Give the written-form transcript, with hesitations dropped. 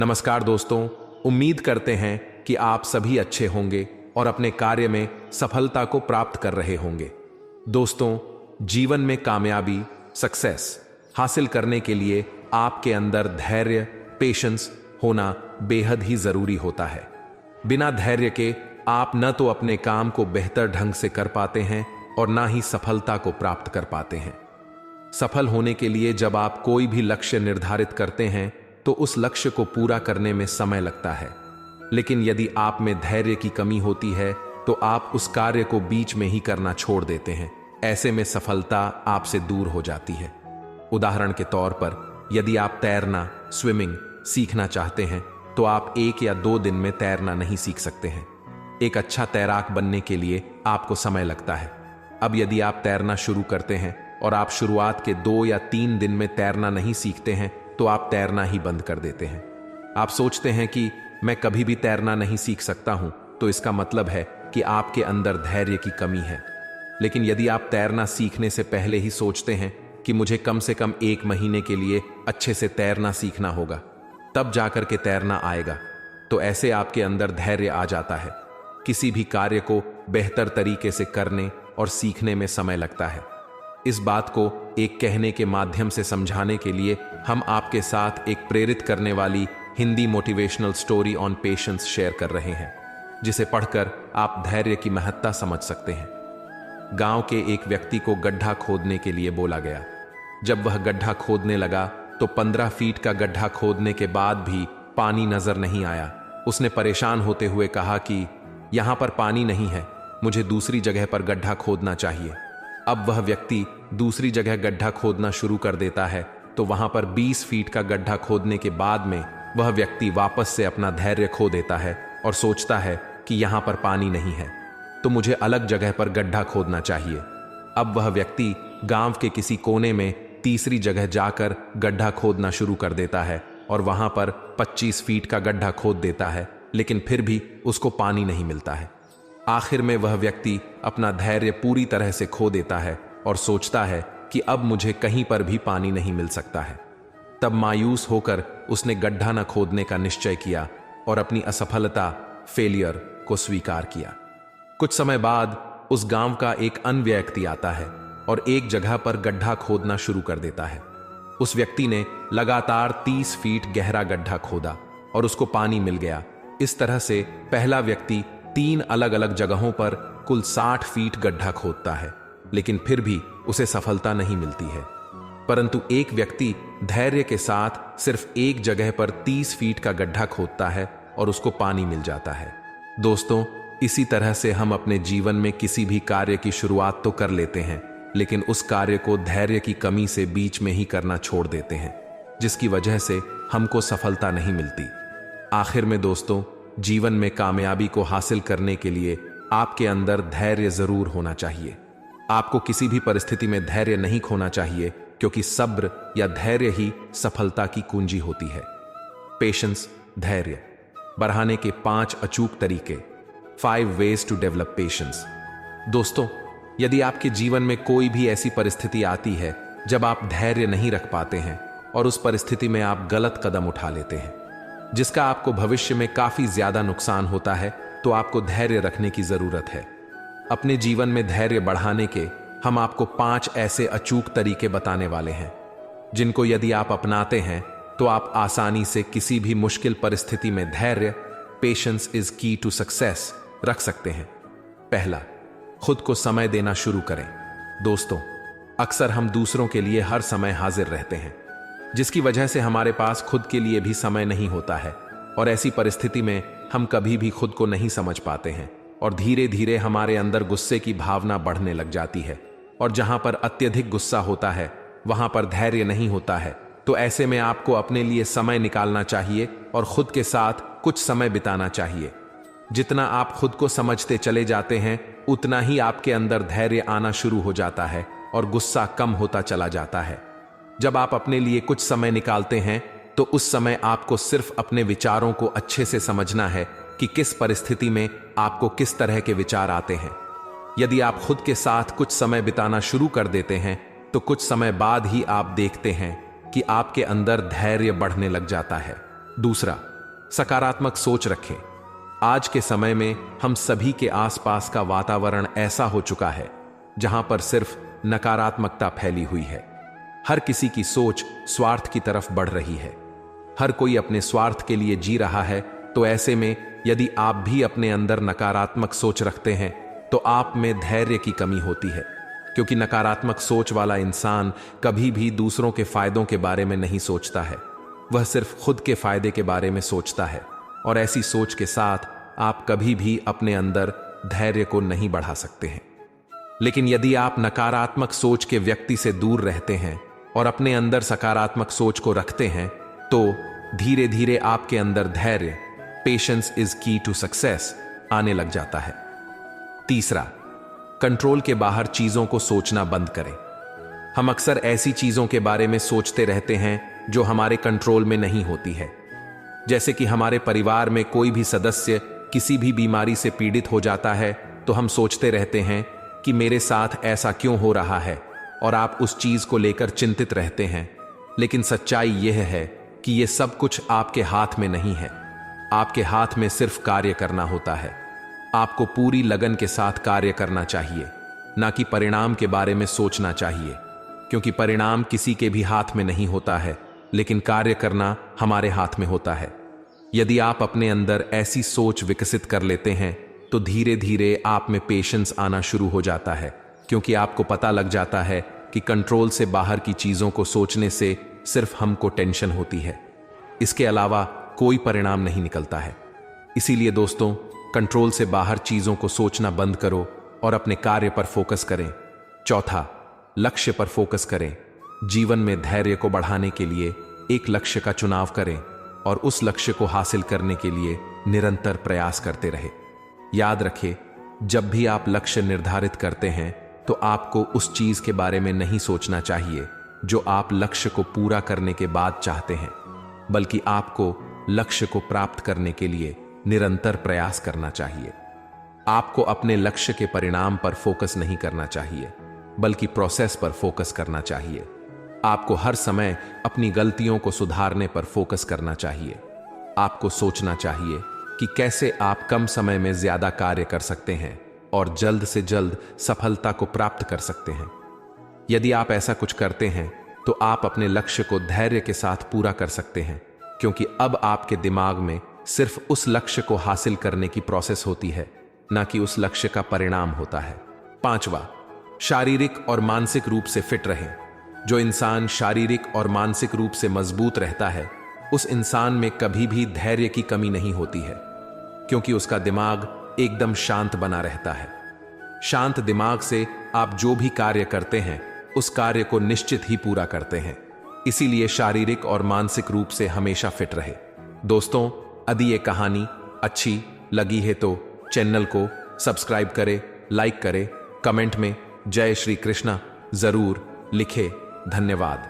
नमस्कार दोस्तों, उम्मीद करते हैं कि आप सभी अच्छे होंगे और अपने कार्य में सफलता को प्राप्त कर रहे होंगे। दोस्तों, जीवन में कामयाबी, सक्सेस हासिल करने के लिए आपके अंदर धैर्य, पेशेंस होना बेहद ही जरूरी होता है। बिना धैर्य के आप न तो अपने काम को बेहतर ढंग से कर पाते हैं और ना ही सफलता को प्राप्त कर पाते हैं। सफल होने के लिए जब आप कोई भी लक्ष्य निर्धारित करते हैं तो उस लक्ष्य को पूरा करने में समय लगता है, लेकिन यदि आप में धैर्य की कमी होती है तो आप उस कार्य को बीच में ही करना छोड़ देते हैं। ऐसे में सफलता आपसे दूर हो जाती है। उदाहरण के तौर पर, यदि आप तैरना, स्विमिंग सीखना चाहते हैं तो आप 1 या 2 दिन में तैरना नहीं सीख सकते हैं। एक अच्छा तैराक बनने के लिए आपको समय लगता है। अब यदि आप तैरना शुरू करते हैं और आप शुरुआत के 2 या 3 दिन में तैरना नहीं सीखते हैं तो आप तैरना ही बंद कर देते हैं। आप सोचते हैं कि मैं कभी भी तैरना नहीं सीख सकता हूं, तो इसका मतलब है कि आपके अंदर धैर्य की कमी है। लेकिन यदि आप तैरना सीखने से पहले ही सोचते हैं कि मुझे कम से कम 1 महीने के लिए अच्छे से तैरना सीखना होगा, तब जाकर के तैरना आएगा, तो ऐसे आपके अंदर धैर्य आ जाता है। किसी भी कार्य को बेहतर तरीके से करने और सीखने में समय लगता है। इस बात को एक कहने के माध्यम से समझाने के लिए हम आपके साथ एक प्रेरित करने वाली Hindi motivational story on patience share कर रहे हैं, जिसे पढ़कर आप धैर्य की महत्ता समझ सकते हैं। गांव के एक व्यक्ति को गड्ढा खोदने के लिए बोला गया। जब वह गड्ढा खोदने लगा तो 15 फीट का गड्ढा खोदने के बाद भी पानी नजर नहीं आया। उसने परेशान होते हुए कहा कि यहां पर पानी नहीं है, मुझे दूसरी जगह पर गड्ढा खोदना चाहिए। अब वह व्यक्ति दूसरी जगह गड्ढा खोदना शुरू कर देता है, तो वहां पर 20 फीट का गड्ढा खोदने के बाद में वह व्यक्ति वापस से अपना धैर्य खो देता है और सोचता है कि यहां पर पानी नहीं है, तो मुझे अलग जगह पर गड्ढा खोदना चाहिए। अब वह व्यक्ति गांव के किसी कोने में तीसरी जगह जाकर गड्ढा खोदना शुरू कर देता है और वहां पर 25 फीट का गड्ढा खोद देता है, लेकिन फिर भी उसको पानी नहीं मिलता है। आखिर में वह व्यक्ति अपना धैर्य पूरी तरह से खो देता है और सोचता है कि अब मुझे कहीं पर भी पानी नहीं मिल सकता है। तब मायूस होकर उसने गड्ढा न खोदने का निश्चय किया और अपनी असफलता, फेलियर को स्वीकार किया। कुछ समय बाद उस गांव का एक अन्य व्यक्ति आता है और एक जगह पर गड्ढा खोदना शुरू कर देता है। उस व्यक्ति ने लगातार 30 फीट गहरा गड्ढा खोदा और उसको पानी मिल गया। इस तरह से पहला व्यक्ति 3 अलग अलग जगहों पर कुल 60 फीट गड्ढा खोदता है, लेकिन फिर भी उसे सफलता नहीं मिलती है। परंतु एक व्यक्ति धैर्य के साथ सिर्फ एक जगह पर 30 फीट का गड्ढा खोदता है और उसको पानी मिल जाता है। दोस्तों, इसी तरह से हम अपने जीवन में किसी भी कार्य की शुरुआत तो कर लेते हैं, लेकिन उस कार्य को धैर्य की कमी से बीच में ही करना छोड़ देते हैं, जिसकी वजह से हमको सफलता नहीं मिलती। आखिर में दोस्तों, जीवन में कामयाबी को हासिल करने के लिए आपके अंदर धैर्य जरूर होना चाहिए। आपको किसी भी परिस्थिति में धैर्य नहीं खोना चाहिए, क्योंकि सब्र या धैर्य ही सफलता की कुंजी होती है। पेशेंस, धैर्य बढ़ाने के 5 अचूक तरीके, 5 ways to develop patience। दोस्तों, यदि आपके जीवन में कोई भी ऐसी परिस्थिति आती है जब आप धैर्य नहीं रख पाते हैं और उस परिस्थिति में आप गलत कदम उठा लेते हैं, जिसका आपको भविष्य में काफी ज्यादा नुकसान होता है, तो आपको धैर्य रखने की जरूरत है। अपने जीवन में धैर्य बढ़ाने के हम आपको 5 ऐसे अचूक तरीके बताने वाले हैं, जिनको यदि आप अपनाते हैं तो आप आसानी से किसी भी मुश्किल परिस्थिति में धैर्य, पेशेंस इज की टू सक्सेस, रख सकते हैं। पहला, खुद को समय देना शुरू करें। दोस्तों, अक्सर हम दूसरों के लिए हर समय हाजिर रहते हैं, जिसकी वजह से हमारे पास खुद के लिए भी समय नहीं होता है, और ऐसी परिस्थिति में हम कभी भी खुद को नहीं समझ पाते हैं और धीरे धीरे हमारे अंदर गुस्से की भावना बढ़ने लग जाती है। और जहां पर अत्यधिक गुस्सा होता है वहां पर धैर्य नहीं होता है। तो ऐसे में आपको अपने लिए समय निकालना चाहिए और खुद के साथ कुछ समय बिताना चाहिए। जितना आप खुद को समझते चले जाते हैं, उतना ही आपके अंदर धैर्य आना शुरू हो जाता है और गुस्सा कम होता चला जाता है। जब आप अपने लिए कुछ समय निकालते हैं तो उस समय आपको सिर्फ अपने विचारों को अच्छे से समझना है कि किस परिस्थिति में आपको किस तरह के विचार आते हैं। यदि आप खुद के साथ कुछ समय बिताना शुरू कर देते हैं तो कुछ समय बाद ही आप देखते हैं कि आपके अंदर धैर्य बढ़ने लग जाता है। दूसरा, सकारात्मक सोच रखें। आज के समय में हम सभी के आसपास का वातावरण ऐसा हो चुका है जहां पर सिर्फ नकारात्मकता फैली हुई है। हर किसी की सोच स्वार्थ की तरफ बढ़ रही है। हर कोई अपने स्वार्थ के लिए जी रहा है। तो ऐसे में यदि आप भी अपने अंदर नकारात्मक सोच रखते हैं तो आप में धैर्य की कमी होती है, क्योंकि नकारात्मक सोच वाला इंसान कभी भी दूसरों के फायदों के बारे में नहीं सोचता है। वह सिर्फ खुद के फायदे के बारे में सोचता है, और ऐसी सोच के साथ आप कभी भी अपने अंदर धैर्य को नहीं बढ़ा सकते हैं। लेकिन यदि आप नकारात्मक सोच के व्यक्ति से दूर रहते हैं और अपने अंदर सकारात्मक सोच को रखते हैं तो धीरे धीरे आपके अंदर धैर्य, पेशेंस इज की टू सक्सेस, आने लग जाता है। तीसरा, कंट्रोल के बाहर चीजों को सोचना बंद करें। हम अक्सर ऐसी चीजों के बारे में सोचते रहते हैं जो हमारे कंट्रोल में नहीं होती है। जैसे कि हमारे परिवार में कोई भी सदस्य किसी भी बीमारी से पीड़ित हो जाता है तो हम सोचते रहते हैं कि मेरे साथ ऐसा क्यों हो रहा है, और आप उस चीज को लेकर चिंतित रहते हैं। लेकिन सच्चाई यह है कि यह सब कुछ आपके हाथ में नहीं है। आपके हाथ में सिर्फ कार्य करना होता है। आपको पूरी लगन के साथ कार्य करना चाहिए, ना कि परिणाम के बारे में सोचना चाहिए, क्योंकि परिणाम किसी के भी हाथ में नहीं होता है, लेकिन कार्य करना हमारे हाथ में होता है। यदि आप अपने अंदर ऐसी सोच विकसित कर लेते हैं तो धीरे धीरे आप में पेशेंस आना शुरू हो जाता है, क्योंकि आपको पता लग जाता है कि कंट्रोल से बाहर की चीजों को सोचने से सिर्फ हमको टेंशन होती है, इसके अलावा कोई परिणाम नहीं निकलता है। इसीलिए दोस्तों, कंट्रोल से बाहर चीजों को सोचना बंद करो और अपने कार्य पर फोकस करें। चौथा, लक्ष्य पर फोकस करें। जीवन में धैर्य को बढ़ाने के लिए एक लक्ष्य का चुनाव करें और उस लक्ष्य को हासिल करने के लिए निरंतर प्रयास करते रहे। याद रखें, जब भी आप लक्ष्य निर्धारित करते हैं तो आपको उस चीज के बारे में नहीं सोचना चाहिए जो आप लक्ष्य को पूरा करने के बाद चाहते हैं, बल्कि आपको लक्ष्य को प्राप्त करने के लिए निरंतर प्रयास करना चाहिए। आपको अपने लक्ष्य के परिणाम पर फोकस नहीं करना चाहिए, बल्कि प्रोसेस पर फोकस करना चाहिए। आपको हर समय अपनी गलतियों को सुधारने पर फोकस करना चाहिए। आपको सोचना चाहिए कि कैसे आप कम समय में ज्यादा कार्य कर सकते हैं और जल्द से जल्द सफलता को प्राप्त कर सकते हैं। यदि आप ऐसा कुछ करते हैं तो आप अपने लक्ष्य को धैर्य के साथ पूरा कर सकते हैं, क्योंकि अब आपके दिमाग में सिर्फ उस लक्ष्य को हासिल करने की प्रोसेस होती है, ना कि उस लक्ष्य का परिणाम होता है। पांचवा, शारीरिक और मानसिक रूप से फिट रहें। जो इंसान शारीरिक और मानसिक रूप से मजबूत रहता है उस इंसान में कभी भी धैर्य की कमी नहीं होती है, क्योंकि उसका दिमाग एकदम शांत बना रहता है। शांत दिमाग से आप जो भी कार्य करते हैं उस कार्य को निश्चित ही पूरा करते हैं। इसीलिए शारीरिक और मानसिक रूप से हमेशा फिट रहे। दोस्तों, यदि ये कहानी अच्छी लगी है तो चैनल को सब्सक्राइब करें, लाइक करें, कमेंट में जय श्री कृष्णा जरूर लिखें। धन्यवाद।